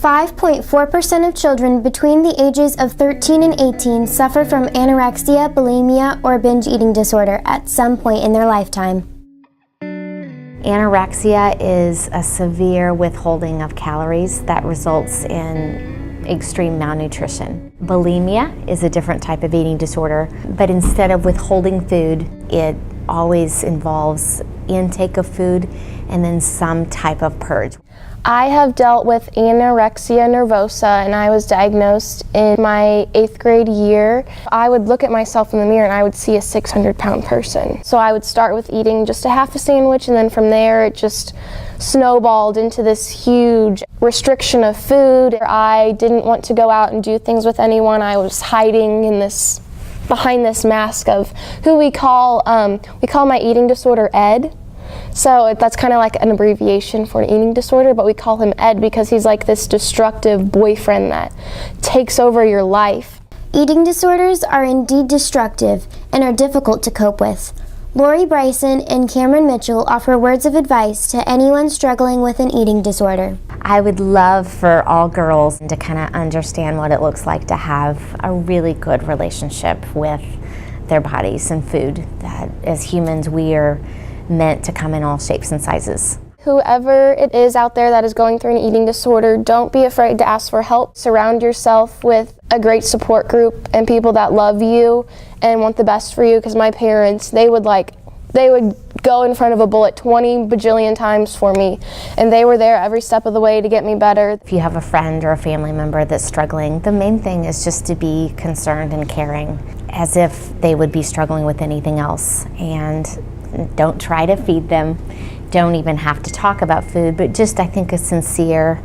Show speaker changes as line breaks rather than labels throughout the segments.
5.4% of children between the ages of 13 and 18 suffer from anorexia, bulimia, or binge eating disorder at some point in their lifetime.
Anorexia is a severe withholding of calories that results in extreme malnutrition. Bulimia is a different type of eating disorder, but instead of withholding food, it always involves intake of food and then some type of purge.
I have dealt with anorexia nervosa, and I was diagnosed in my 8th grade year. I would look at myself in the mirror and I would see a 600-pound person. So I would start with eating just a half a sandwich, and then from there it just snowballed into this huge restriction of food. I didn't want to go out and do things with anyone. I was hiding in behind this mask of who we call my eating disorder Ed. So that's kind of like an abbreviation for an eating disorder, but we call him Ed because he's like this destructive boyfriend that takes over your life.
Eating disorders are indeed destructive and are difficult to cope with. Lori Bryson and Cameron Mitchell offer words of advice to anyone struggling with an eating disorder.
I would love for all girls to kind of understand what it looks like to have a really good relationship with their bodies and food. That as humans we are meant to come in all shapes and sizes.
Whoever it is out there that is going through an eating disorder, don't be afraid to ask for help. Surround yourself with a great support group and people that love you and want the best for you, because my parents, they would go in front of a bullet 20 bajillion times for me, and they were there every step of the way to get me better.
If you have a friend or a family member that's struggling, the main thing is just to be concerned and caring, as if they would be struggling with anything else. And don't try to feed them. Don't even have to talk about food, but just I think a sincere,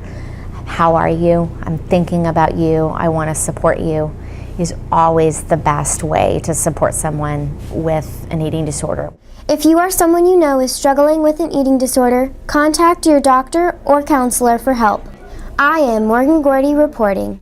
how are you? I'm thinking about you. I want to support you is always the best way to support someone with an eating disorder.
If you or someone you know is struggling with an eating disorder, contact your doctor or counselor for help. I am Morgan Gordy reporting.